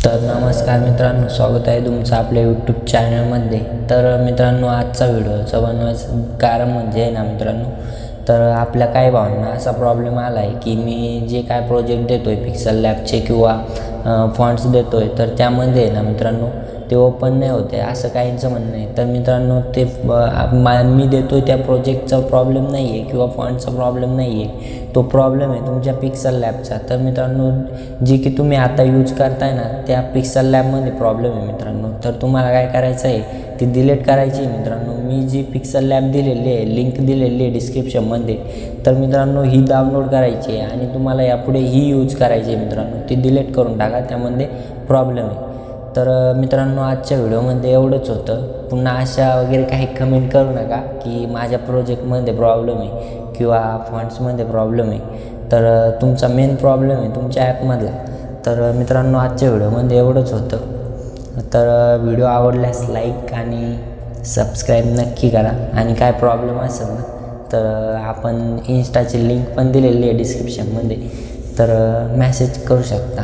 तर नमस्कार मित्रांनो, स्वागत आहे तुमचं आपल्या यूट्यूब चॅनलमध्ये. तर मित्रांनो, आजचा व्हिडिओचं बनवायचं कारण म्हणजे ना मित्रांनो, तर आपल्या काही भावना असा प्रॉब्लेम आला आहे की मी जे काय प्रोजेक्ट देतो आहे पिक्सल लॅबचे किंवा फॉन्ट्स देतो आहे, तर त्यामध्ये ना मित्रांनो ते ओपन नाही होते असं काहींचं म्हणणं आहे. तर मित्रांनो, ते मी देतो आहे त्या प्रोजेक्टचा प्रॉब्लेम नाही आहे किंवा फॉन्टचा प्रॉब्लेम नाही आहे, तो प्रॉब्लेम आहे तुमच्या पिक्सल लॅबचा. तर मित्रांनो, जी की तुम्ही आता यूज करताय ना त्या पिक्सल लॅबमध्ये प्रॉब्लेम आहे मित्रांनो. तर तुम्हाला काय करायचं आहे, ती डिलीट करायची आहे मित्रांनो. मी जी पिक्सल लॅब दिलेली आहे, लिंक दिलेली आहे डिस्क्रिप्शनमध्ये, तर मित्रांनो ही डाउनलोड करायची आहे आणि तुम्हाला यापुढे ही यूज करायची आहे मित्रांनो. ती डिलीट करून टाका, त्यामध्ये प्रॉब्लेम आहे. तर मित्रांनो, आजच्या व्हिडिओमध्ये एवढंच होतं. पुन्हा अशा वगैरे काही कमेंट करू नका की माझ्या प्रोजेक्टमध्ये प्रॉब्लेम आहे किंवा फॉन्ट्समध्ये प्रॉब्लेम आहे. तर तुमचा मेन प्रॉब्लेम आहे तुमच्या ॲपमधला. तर मित्रांनो, आजच्या व्हिडिओमध्ये एवढंच होतं. तर व्हिडिओ आवडल्यास लाईक आणि सबस्क्राईब नक्की करा. आणि काय प्रॉब्लेम असेल ना, तर आपण इन्स्टाची लिंक पण दिलेली आहे डिस्क्रिप्शनमध्ये, तर मेसेज करू शकता.